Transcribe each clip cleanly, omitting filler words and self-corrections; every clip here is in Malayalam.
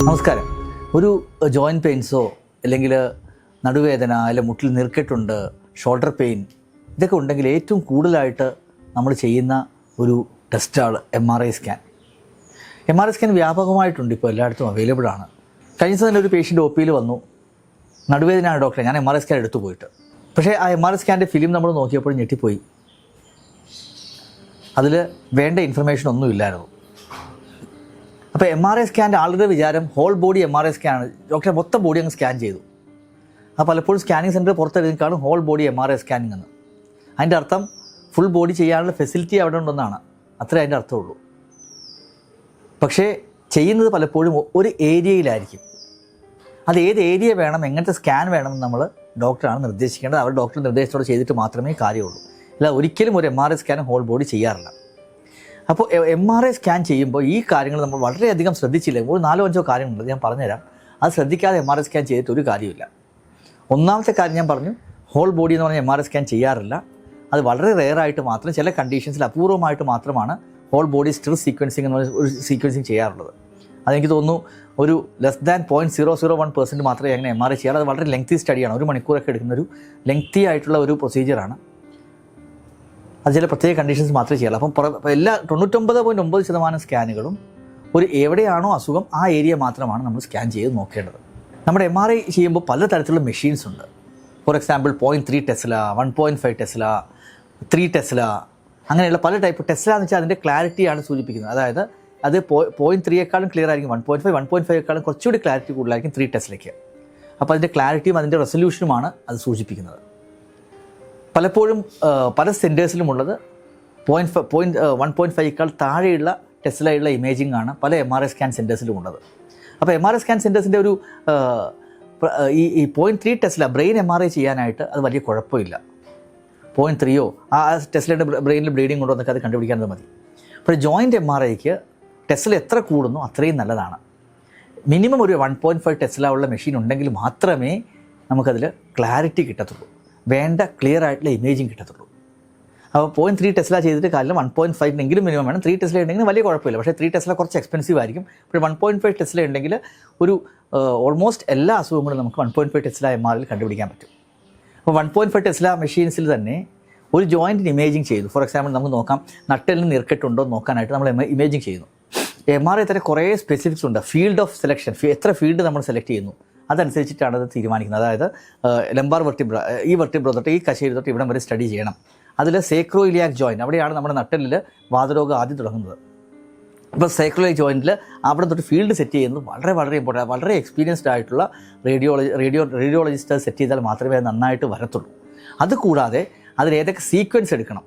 നമസ്കാരം. ഒരു ജോയിൻറ്റ് പെയിൻസോ അല്ലെങ്കിൽ നടുവേദന അല്ലെങ്കിൽ മുട്ടിൽ നീർക്കെട്ടുണ്ട്, ഷോൾഡർ പെയിൻ, ഇതൊക്കെ ഉണ്ടെങ്കിൽ ഏറ്റവും കൂടുതലായിട്ട് നമ്മൾ ചെയ്യുന്ന ഒരു ടെസ്റ്റാണ് MRI സ്കാൻ. MRI സ്കാൻ വ്യാപകമായിട്ടുണ്ട്, ഇപ്പോൾ എല്ലായിടത്തും അവൈലബിൾ ആണ്. കഴിഞ്ഞ ദിവസം തന്നെ ഒരു പേഷ്യൻ്റ് OPയിൽ വന്നു, നടുവേദനയാണ് ഡോക്ടറെ, ഞാൻ MRI സ്കാൻ എടുത്തു പോയിട്ട്. പക്ഷേ ആ MRI സ്കാൻ്റെ ഫിലിം നമ്മൾ നോക്കിയപ്പോൾ ഞെട്ടിപ്പോയി. അതിൽ വേണ്ട ഇൻഫർമേഷൻ ഒന്നും ഇല്ലായിരുന്നു. അപ്പോൾ MRI സ്കാൻ്റെ ആളുടെ വിചാരം ഹോൾ ബോഡി MRI സ്കാനാണ്, ഡോക്ടറെ മൊത്തം ബോഡി അങ്ങ് സ്കാൻ ചെയ്തു. അപ്പോൾ പലപ്പോഴും സ്കാനിങ് സെൻറ്റർ പുറത്തെഴുതിക്കാണ് ഹോൾ ബോഡി MRI സ്കാനിങ് എന്ന്. അതിൻ്റെ അർത്ഥം ഫുൾ ബോഡി ചെയ്യാനുള്ള ഫെസിലിറ്റി അവിടെ ഉണ്ടെന്നാണ്, അത്രേ അതിൻ്റെ അർത്ഥമുള്ളൂ. പക്ഷേ ചെയ്യുന്നത് പലപ്പോഴും ഒരു ഏരിയയിലായിരിക്കും. അത് ഏത് ഏരിയ വേണം, എങ്ങനത്തെ സ്കാൻ വേണമെന്ന് നമ്മൾ ഡോക്ടറാണ് നിർദ്ദേശിക്കേണ്ടത്. അവർ ഡോക്ടർ നിർദ്ദേശത്തോടെ ചെയ്തിട്ട് മാത്രമേ കാര്യമുള്ളൂ. അല്ല, ഒരിക്കലും ഒരു MRI സ്കാൻ ഹോൾ ബോഡി ചെയ്യാറില്ല. അപ്പോൾ MRI സ്കാൻ ചെയ്യുമ്പോൾ ഈ കാര്യങ്ങൾ നമ്മൾ വളരെയധികം ശ്രദ്ധിച്ചില്ല. ഒരു 4-5 കാര്യങ്ങളുണ്ട്, ഞാൻ പറഞ്ഞുതരാം. അത് ശ്രദ്ധിക്കാതെ MRI സ്കാൻ ചെയ്തിട്ട് ഒരു കാര്യമില്ല. ഒന്നാമത്തെ കാര്യം ഞാൻ പറഞ്ഞു, ഹോൾ ബോഡി എന്ന് പറഞ്ഞാൽ MRI സ്കാൻ ചെയ്യാറില്ല. അത് വളരെ റെയറായിട്ട് മാത്രം, ചില കണ്ടീഷൻസിൽ അപൂർവമായിട്ട് മാത്രമാണ് ഹോൾ ബോഡി സ്റ്റിർ സീക്വൻസിങ് എന്ന് പറഞ്ഞ ഒരു സീക്വൻസിങ് ചെയ്യാറുള്ളത്. അതെനിക്ക് തോന്നുന്നു ഒരു ലെസ് ദാൻ 0.001% മാത്രമേ അങ്ങനെ MRI ചെയ്യാറ്. അത് വളരെ ലെങ്തി സ്റ്റഡിയാണ്, 1 മണിക്കൂറൊക്കെ എടുക്കുന്ന ഒരു ലെങ്തി ആയിട്ടുള്ള ഒരു പ്രൊസീജിയറാണ്. അത് ചില പ്രത്യേക കണ്ടീഷൻസ് മാത്രമേ ചെയ്യാറുള്ളൂ. അപ്പം എല്ലാ 99.9% സ്കാനുകളും ഒരു എവിടെയാണോ അസുഖം ആ ഏരിയ മാത്രമാണ് നമ്മൾ സ്കാൻ ചെയ്ത് നോക്കേണ്ടത്. നമ്മുടെ MRI ചെയ്യുമ്പോൾ പല തരത്തിലുള്ള മെഷീൻസ് ഉണ്ട്. For example 0.3 Tesla, 1.5 Tesla, 3 Tesla, അങ്ങനെയുള്ള പല ടൈപ്പ്. ടെസ്ല എന്ന് വെച്ചാൽ അതിൻ്റെ ക്ലാരിറ്റിയാണ് സൂചിപ്പിക്കുന്നത്. അതായത് അത് 0.3യേക്കാളും ക്ലിയർ ആയിരിക്കും, 1.5യേക്കാളും കുറച്ചുകൂടി ക്ലാരിറ്റി കൂടുതലായിരിക്കും 3 ടെസ്ലയ്ക്ക്. അപ്പോൾ അതിൻ്റെ ക്ലാരിറ്റിയും അതിൻ്റെ റെസൊല്യൂഷനുമാണ് അത് സൂചിപ്പിക്കുന്നത്. പലപ്പോഴും പല സെൻറ്റേഴ്സിലുമുള്ളത് 1.5യേക്കാൾ താഴെയുള്ള ടെസ്ലയുള്ള ഇമേജിംഗ് ആണ് പല MRI സ്കാൻ സെൻറ്റേഴ്സിലും ഉള്ളത്. അപ്പോൾ MRI സ്കാൻ സെൻറ്റേഴ്സിൻ്റെ ഒരു ഈ 0.3 ടെസ്ല ബ്രെയിൻ MRI ചെയ്യാനായിട്ട് അത് വലിയ കുഴപ്പമില്ല. 0.3യോ ആ ടെസ്ലയുടെ ബ്രെയിനിൽ ബ്ലീഡിങ് ഉണ്ടോ എന്നൊക്കെ അത് കണ്ടുപിടിക്കാനത് മതി. അപ്പോൾ ജോയിൻറ്റ് MRIക്ക് ടെസ്ല എത്ര കൂടുന്നു അത്രയും നല്ലതാണ്. മിനിമം ഒരു 1.5 ടെസ്ല ഉള്ള മെഷീൻ ഉണ്ടെങ്കിൽ മാത്രമേ നമുക്കതിൽ ക്ലാരിറ്റി കിട്ടത്തുള്ളൂ, വേണ്ട ക്ലിയർ ആയിട്ടുള്ള ഇമേജിങ് കിട്ടത്തുള്ളൂ. അപ്പോൾ 0.3 ടെസ്ല ചെയ്തിട്ട് കാലം 1.5 എങ്കിലും മിനിമം വേണം. 3 ടെസ്ല ഉണ്ടെങ്കിൽ വലിയ കുഴപ്പമില്ല. പക്ഷേ 3 ടെസ്ല കുറച്ച് എക്സ്പെൻസീവ് ആയിരിക്കും. ഇപ്പോൾ 1.5 ടെസ്ല ഉണ്ടെങ്കിൽ ഒരു ഓൾമോസ്റ്റ് എല്ലാ അസുഖങ്ങളും നമുക്ക് 1.5 ടെസ്ല MRIയിൽ കണ്ടുപിടിക്കാൻ പറ്റും. അപ്പോൾ 1.5 ടെസ്ല മെഷീൻസിൽ തന്നെ ഒരു ജോയിൻറ്റിന് ഇമേജിങ് ചെയ്തു. ഫോർ എക്സാമ്പിൾ നമുക്ക് നോക്കാം, നട്ടലിന് നീർക്കെട്ടുണ്ടോ നോക്കാനായിട്ട് നമ്മൾ ഇമേജിങ് ചെയ്യുന്നു. MRI തന്നെ കുറേ സ്പെസിഫിക്സ് ഉണ്ട്. ഫീൽഡ് ഓഫ് സെലക്ഷൻ, എത്ര ഫീൽഡ് നമ്മൾ സെലക്ട് ചെയ്യുന്നു അതനുസരിച്ചിട്ടാണ് അത് തീരുമാനിക്കുന്നത്. അതായത് ലംബാർ വെർട്ടിബ്ര, ഈ വെർട്ടിബ്ര തൊട്ട് ഈ കശേരി തൊട്ട് ഇവിടം വരെ സ്റ്റഡി ചെയ്യണം. അതിൽ സേക്രോയിലിയാക് ജോയിൻറ്റ്, അവിടെയാണ് നമ്മുടെ നട്ടലിൽ വാതരോഗം ആദ്യം തുടങ്ങുന്നത്. ഇപ്പോൾ സേക്രോയിലിയാക് ജോയിൻറ്റിൽ അവിടെ തൊട്ട് ഫീൽഡ് സെറ്റ് ചെയ്യുന്നത് വളരെ വളരെ ഇമ്പോർട്ടൻ്റ്. വളരെ എക്സ്പീരിയൻസ്ഡ് ആയിട്ടുള്ള റേഡിയോളജിസ്റ്റ് സെറ്റ് ചെയ്താൽ മാത്രമേ അത് നന്നായിട്ട് വരത്തുള്ളൂ. അതുകൂടാതെ അതിൽ ഏതൊക്കെ സീക്വൻസ് എടുക്കണം,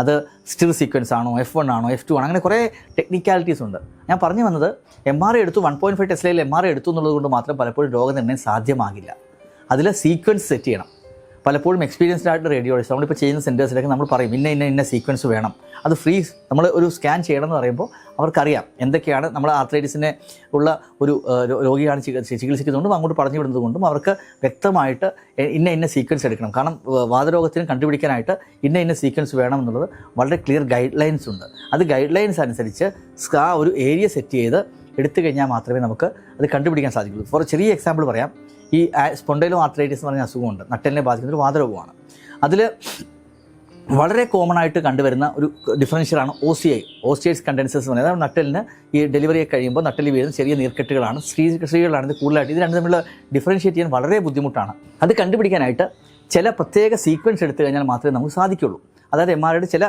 അത് സ്റ്റിർ സീക്വൻസ് ആണോ, F1 ആണോ, F2 ആണോ, അങ്ങനെ കുറേ ടെക്നിക്കാലിറ്റീസ് ഉണ്ട്. ഞാൻ പറഞ്ഞു വന്നത്, MRI എടുത്തു, 1.5 ടെസ്ലയിൽ MRI എടുത്തു എന്നുള്ളത് കൊണ്ട് മാത്രം പലപ്പോഴും രോഗനിർണ്ണയം സാധ്യമാകില്ല. അതിൽ സീക്വൻസ് സെറ്റ് ചെയ്യണം. പലപ്പോഴും എക്സ്പീരിയൻസ്ഡ് ആയിട്ട് റേഡിയോളജിസ്റ്റ് നമ്മളിപ്പോൾ ചെയ്യുന്ന സെൻറ്റേഴ്സിലൊക്കെ നമ്മൾ പറയും ഇന്ന സീക്വൻസ് വേണം, അത് ഫ്രീ നമ്മൾ ഒരു സ്കാൻ ചെയ്യണമെന്ന് പറയുമ്പോൾ അവർക്കറിയാം എന്തൊക്കെയാണ്. നമ്മൾ ആർത്രൈറ്റിസിനെ ഉള്ള ഒരു രോഗിയാണ് ചികിത്സിക്കുന്നതുകൊണ്ടും അങ്ങോട്ട് പറഞ്ഞു വിടുന്നതുകൊണ്ടും അവർക്ക് വ്യക്തമായിട്ട് ഇന്ന സീക്വൻസ് എടുക്കണം. കാരണം വാതരോഗത്തിന് കണ്ടുപിടിക്കാനായിട്ട് ഇന്ന സീക്വൻസ് വേണം എന്നുള്ളത് വളരെ ക്ലിയർ ഗൈഡ് ലൈൻസ് ഉണ്ട്. അത് ഗൈഡ് ലൈൻസ് അനുസരിച്ച് ആ ഒരു ഏരിയ സെറ്റ് ചെയ്ത് എടുത്തു കഴിഞ്ഞാൽ മാത്രമേ നമുക്ക് അത് കണ്ടുപിടിക്കാൻ സാധിക്കുള്ളൂ. ഫോർ ചെറിയ എക്സാമ്പിൾ പറയാം, ഈ സ്പോണ്ടൈലോ ആർത്രൈറ്റിസ് എന്ന് പറഞ്ഞ അസുഖമുണ്ട്, നട്ടലിനെ ബാധിക്കുന്ന ഒരു വാതരോഗമാണ്. അതിൽ വളരെ കോമൺ ആയിട്ട് കണ്ടുവരുന്ന ഒരു ഡിഫറൻഷ്യലാണ് ഓസ്റ്റിയേറ്റ്സ് കണ്ടൻസേഴ്സ് എന്ന് പറയുന്നത്. നട്ടലിന് ഈ ഡെലിവറിയൊക്കെ കഴിയുമ്പോൾ നട്ടലിൽ വീഴുന്ന ചെറിയ നീർക്കെട്ടുകളാണ്. സ്ത്രീകളാണ് ഇത് കൂടുതലായിട്ട്. ഇത് രണ്ടും തമ്മിലുള്ള ഡിഫറൻഷ്യേറ്റ് ചെയ്യാൻ വളരെ ബുദ്ധിമുട്ടാണ്. അത് കണ്ടുപിടിക്കാനായിട്ട് ചില പ്രത്യേക സീക്വൻസ് എടുത്തു കഴിഞ്ഞാൽ മാത്രമേ നമുക്ക് സാധിക്കുള്ളൂ. അതായത് MRIയുടെ ചില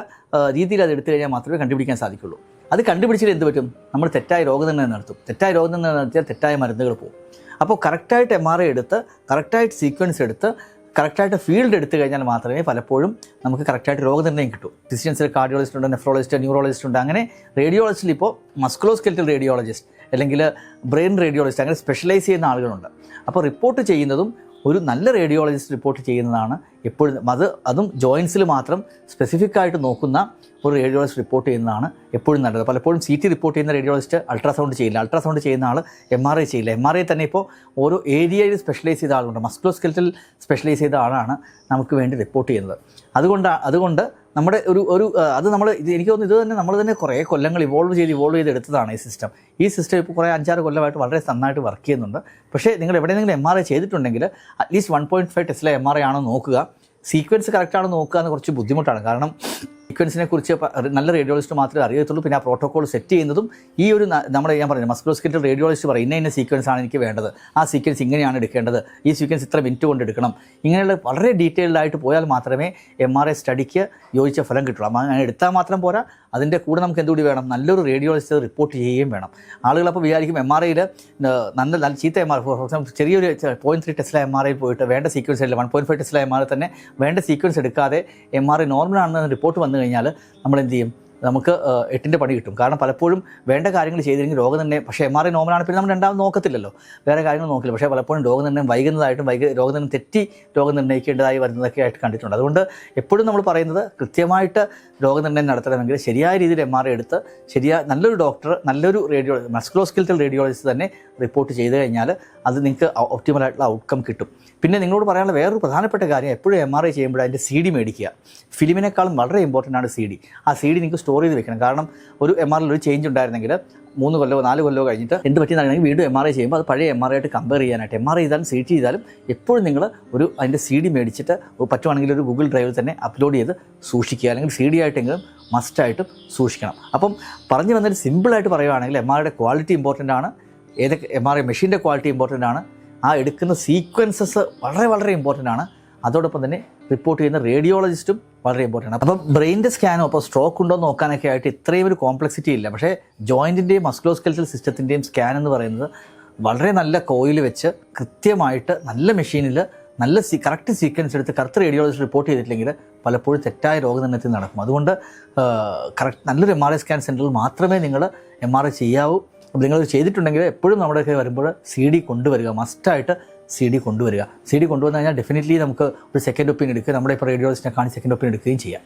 രീതിയിൽ അത് എടുത്തു കഴിഞ്ഞാൽ മാത്രമേ കണ്ടുപിടിക്കാൻ സാധിക്കുള്ളൂ. അത് കണ്ടുപിടിച്ചിട്ട് എന്ത് പറ്റും, നമ്മൾ തെറ്റായ രോഗനിർണ്ണയം നടത്തും. തെറ്റായ രോഗനിർണ്ണയം നടത്തിയാൽ തെറ്റായ മരുന്നുകൾ പോകും. അപ്പോൾ കറക്റ്റായിട്ട് MRI എടുത്ത് കറക്റ്റായിട്ട് സീക്വൻസ് എടുത്ത് കറക്റ്റായിട്ട് ഫീൽഡ് എടുത്തു കഴിഞ്ഞാൽ മാത്രമേ പലപ്പോഴും നമുക്ക് കറക്റ്റായിട്ട് രോഗനിർണ്ണയം കിട്ടൂ. ഫിസിഷ്യൻസിൽ കാർഡിയോളജിസ്റ്റ് ഉണ്ട്, നെഫ്രോളജിസ്റ്റ്, ന്യൂറോളജിസ്റ്റ് ഉണ്ട്. അങ്ങനെ റേഡിയോളജിസ്റ്റിൽ ഇപ്പോൾ മസ്കുലോസ്കെലറ്റൽ റേഡിയോളജിസ്റ്റ് അല്ലെങ്കിൽ ബ്രെയിൻ റേഡിയോളജിസ്റ്റ് അങ്ങനെ സ്പെഷ്യലൈസ് ചെയ്യുന്ന ആളുകളുണ്ട്. അപ്പോൾ റിപ്പോർട്ട് ചെയ്യുന്നതും ഒരു നല്ല റേഡിയോളജിസ്റ്റ് റിപ്പോർട്ട് ചെയ്യുന്നതാണ് എപ്പോഴും. അതും ജോയിൻസിൽ മാത്രം സ്പെസിഫിക് ആയിട്ട് നോക്കുന്ന ഒരു റേഡിയോളജിസ്റ്റ് റിപ്പോർട്ട് ചെയ്യുന്നതാണ് എപ്പോഴും നല്ലത്. പലപ്പോഴും CT റിപ്പോർട്ട് ചെയ്യുന്ന റേഡിയോളജിസ്റ്റ് അൾട്രാസൗണ്ട് ചെയ്യില്ല, അൾട്രാസൗണ്ട് ചെയ്യുന്ന ആൾ MRI ചെയ്യില്ല. MRI തന്നെ ഇപ്പോൾ ഓരോ ഏരിയയിൽ സ്പെഷ്യലൈസ് ചെയ്ത ആളുണ്ട്, മസ്കുലോസ്കെലറ്റൽ സ്പെഷ്യലൈസ് ചെയ്ത ആളാണ് നമുക്ക് വേണ്ടി റിപ്പോർട്ട് ചെയ്യുന്നത്. അതുകൊണ്ട് നമ്മുടെ അത് എനിക്ക് തോന്നുന്നു ഇത് തന്നെ നമ്മൾ തന്നെ കുറേ കൊല്ലങ്ങൾ ഇവോൾവ് ചെയ്ത് എടുത്തതാണ് ഈ സിസ്റ്റം. ഈ സിസ്റ്റം ഇപ്പോൾ കുറേ 5-6 കൊല്ലമായിട്ട് വളരെ നന്നായിട്ട് വർക്ക് ചെയ്യുന്നുണ്ട്. പക്ഷേ നിങ്ങൾ എവിടെയെങ്കിലും MRI ചെയ്തിട്ടുണ്ടെങ്കിൽ അറ്റ്ലീസ്റ്റ് 1.5 ടെസ്ല MRI ആണോ നോക്കുക. സീക്വൻസ് കറക്റ്റാണോ നോക്കുക എന്ന് കുറച്ച് ബുദ്ധിമുട്ടാണ്. കാരണം സീക്വൻസിനെ കുറിച്ച് നല്ല റേഡിയോളജിസ്റ്റ് മാത്രമേ അറിയത്തുള്ളൂ. പിന്നെ ആ പ്രോട്ടോകോൾ സെറ്റ് ചെയ്യുന്നതും ഞാൻ പറഞ്ഞു മസ്കുലോസ്കെലറ്റൽ റേഡിയോളജിസ്റ്റ് പറയും ഇന്ന സീക്വൻസ് ആണ് എനിക്ക് വേണ്ടത്, ആ സീക്വൻസ് ഇങ്ങനെയാണ് എടുക്കേണ്ടത്, ഈ സീക്വൻസ് ഇത്ര മിനിറ്റ് കൊണ്ട് എടുക്കണം, ഇങ്ങനെയുള്ള വളരെ ഡീറ്റെയിൽഡ് ആയിട്ട് പോയാൽ മാത്രമേ MRI സ്റ്റഡിക്ക് യോജിച്ച ഫലം കിട്ടുള്ളൂ. അങ്ങനെ എടുത്താൽ മാത്രം പോരാ, അതിൻ്റെ കൂടെ നമുക്ക് എന്തുകൂടി വേണം, നല്ലൊരു റേഡിയോളജിസ്റ്റ് റിപ്പോർട്ട് ചെയ്യുകയും വേണം. ആളുകളപ്പോൾ വിചാരിക്കും MRIയിൽ നല്ല ചീത്ത MRI, ഫോർ എക്സാമ്പിൾ ചെറിയൊരു 0.3 ടെസ്ല MRI പോയിട്ട് വേണ്ട സീക്വൻസ് ഇല്ല, 1.5 ടെസ്ല MRI തന്നെ വേണ്ട സീക്വൻസ് എടുക്കാതെ MRI നോർമലാണെന്ന് റിപ്പോർട്ട് വന്നു കഴിഞ്ഞാൽ നമ്മൾ എന്ത് ചെയ്യും, നമുക്ക് 8ൻ്റെ പണി കിട്ടും. കാരണം പലപ്പോഴും വേണ്ട കാര്യങ്ങൾ ചെയ്തില്ലെങ്കിൽ രോഗനിർണ്ണയം, പക്ഷേ MRI നോർമലാണ് പിന്നെ നമ്മൾ രണ്ടാമത് നോക്കത്തില്ലല്ലോ, വേറെ കാര്യങ്ങൾ നോക്കില്ല. പക്ഷേ പലപ്പോഴും രോഗനിർണ്ണയം വൈകുന്നതായിട്ടും രോഗനിർണ്ണയം തെറ്റി രോഗനിർണ്ണയിക്കേണ്ടതായി വരുന്നതൊക്കെ ആയിട്ട് കണ്ടിട്ടുണ്ട്. അതുകൊണ്ട് എപ്പോഴും നമ്മൾ പറയുന്നത് കൃത്യമായിട്ട് രോഗനിർണ്ണയം നടത്തണമെങ്കിൽ ശരിയായ രീതിയിൽ MRI എടുത്ത് നല്ലൊരു ഡോക്ടർ, നല്ലൊരു മസ്കുലോസ്കെലറ്റൽ റേഡിയോളജിസ്റ്റ് തന്നെ റിപ്പോർട്ട് ചെയ്ത് കഴിഞ്ഞാൽ അത് നിങ്ങൾക്ക് ഒപ്റ്റിമലായിട്ടുള്ള ഔട്ട്കം കിട്ടും. പിന്നെ നിങ്ങളോട് പറയാനുള്ള വേറൊരു പ്രധാനപ്പെട്ട കാര്യം, എപ്പോഴും MRI ചെയ്യുമ്പോൾ അതിൻ്റെ CD മേടിക്കുക. ഫിലിമിനേക്കാളും വളരെ ഇമ്പോർട്ടൻ്റ് ആണ് CD. ആ CD നിങ്ങൾക്ക് സ്റ്റോർ ചെയ്ത് വെക്കണം. കാരണം ഒരു MRIയിൽ ഒരു ചേഞ്ച് ഉണ്ടായിരുന്നെങ്കിൽ 3 കൊല്ലമോ 4 കൊല്ലമോ കഴിഞ്ഞിട്ട് എന്ത് പറ്റിയെന്നാണെങ്കിൽ വീണ്ടും MRI ചെയ്യുമ്പോൾ അത് പഴയ MRI ആയിട്ട് കമ്പയർ ചെയ്യാനായിട്ട് MRI ചെയ്താലും CT ചെയ്താലും എപ്പോഴും നിങ്ങൾ അതിൻ്റെ CD മേടിച്ചിട്ട് പറ്റുവാണെങ്കിൽ ഒരു ഗൂഗിൾ ഡ്രൈവിൽ തന്നെ അപ്ലോഡ് ചെയ്ത് സൂക്ഷിക്കുക, അല്ലെങ്കിൽ CD ആയിട്ടെങ്കിലും മസ്റ്റായിട്ടും സൂക്ഷിക്കണം. അപ്പം പറഞ്ഞു വന്നിട്ട് സിമ്പിളായിട്ട് പറയുകയാണെങ്കിൽ MRIയുടെ ക്വാളിറ്റി ഇമ്പോർട്ടൻ്റ് ആണ്, MRI മെഷീൻ്റെ ക്വാളിറ്റി ഇമ്പോർട്ടൻ്റ് ആണ്, ആ എടുക്കുന്ന സീക്വൻസസ് വളരെ വളരെ ഇമ്പോർട്ടൻ്റ് ആണ്. അതോടൊപ്പം തന്നെ റിപ്പോർട്ട് ചെയ്യുന്ന റേഡിയോളജിസ്റ്റും വളരെ ഇമ്പോർട്ടൻ്റ് ആണ്. അപ്പം ബ്രെയിൻ്റെ സ്കാനോ അപ്പോൾ സ്ട്രോക്ക് ഉണ്ടോ എന്ന് നോക്കാനൊക്കെ ആയിട്ട് ഇത്രയും ഒരു കോംപ്ലക്സിറ്റി ഇല്ല. പക്ഷേ ജോയിൻറ്റിൻ്റെയും മസ്കുലോസ്കെലറ്റൽ സിസ്റ്റത്തിൻ്റെയും സ്കാൻ എന്ന് പറയുന്നത് വളരെ നല്ല കോയിൽ വെച്ച് കൃത്യമായിട്ട് നല്ല മെഷീനിൽ നല്ല കറക്റ്റ് സീക്വൻസ് എടുത്ത് കറക്റ്റ് റേഡിയോളജിസ്റ്റ് റിപ്പോർട്ട് ചെയ്തിട്ടില്ലെങ്കിൽ പലപ്പോഴും തെറ്റായ രോഗനിർണ്ണയത്തിൽ നടക്കും. അതുകൊണ്ട് നല്ലൊരു MRI സ്കാൻ സെൻറ്ററിൽ മാത്രമേ നിങ്ങൾ MRI ചെയ്യാവൂ. അപ്പോൾ നിങ്ങൾ ചെയ്തിട്ടുണ്ടെങ്കിൽ എപ്പോഴും നമ്മുടെയൊക്കെ വരുമ്പോൾ CD കൊണ്ടുവരിക, മസ്റ്റായിട്ട് CD കൊണ്ടുവരിക. CD കൊണ്ടുവന്നു കഴിഞ്ഞാൽ ഡെഫിനറ്റ്ലി നമുക്ക് ഒരു സെക്കൻഡ് ഒപ്പീനിയൻ എടുക്കുക, നമ്മുടെ ഇപ്പോൾ റേഡിയോളജിസ്റ്റിനെ കാണി സെക്കൻഡ് ഒപ്പീനിയൻ എടുക്കുകയും ചെയ്യാം.